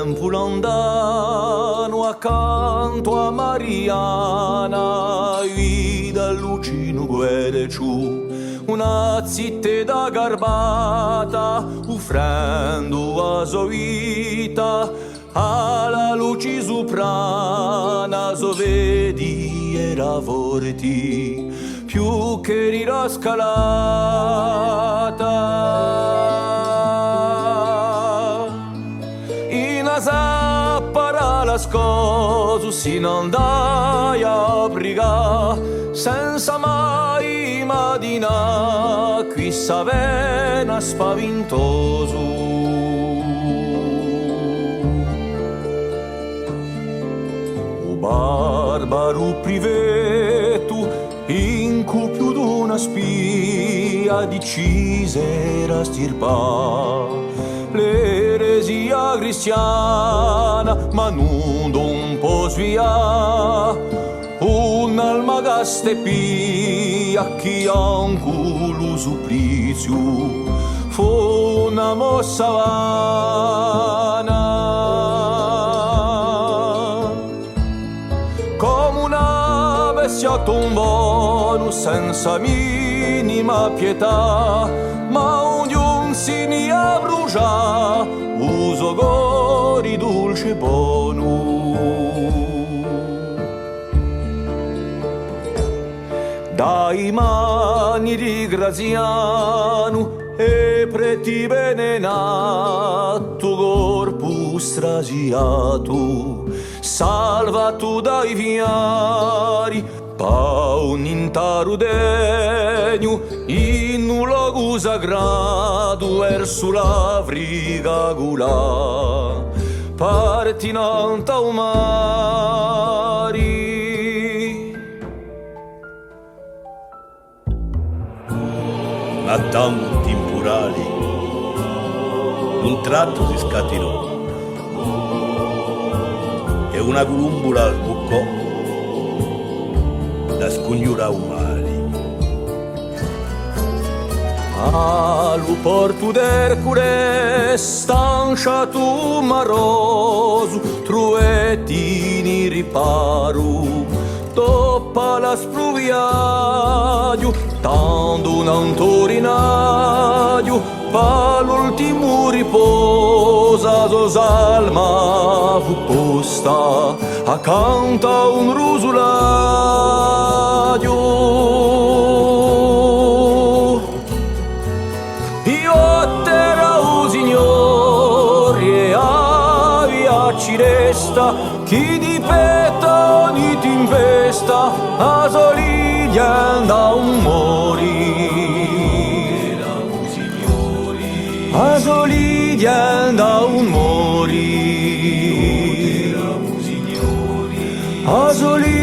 tempo lontano accanto a Mariana vida lucino guede ciù una zitte da garbata offrendo a sua vita alla luce soprana so vedi era forti più che rira scalata in asappara la scosu si non dai a brigà senza mai madina qui s'avena spaventoso barbaro privetu in cui più d'una spia decisera stirpa l'eresia cristiana ma non un po' svia un'alma gastepia chi anche lo supplizio fu una mossa vana come una bestia tombò senza minima pietà ma ognuno si ne abbrucia uso gori dolce buono dai mani di Graziano e preti benenato corpo strasiato salvato dai viari pa un intaro degno in un luogo sagrato verso la frigagula partinante a mari a tanti temporali un tratto si scatenò e una columbola sbuccò da scongiurare un male. Allo porto d'Ercole stanciato maroso truettini riparo toppa la spruviadio tanto un torinaio pa l'ultimo riposa so salma fu posta accanto a un rusulaio io terra o signori e avia ci resta chi di peta ni ti investa a soliglia da un mori a soliglia da un mori a soliglia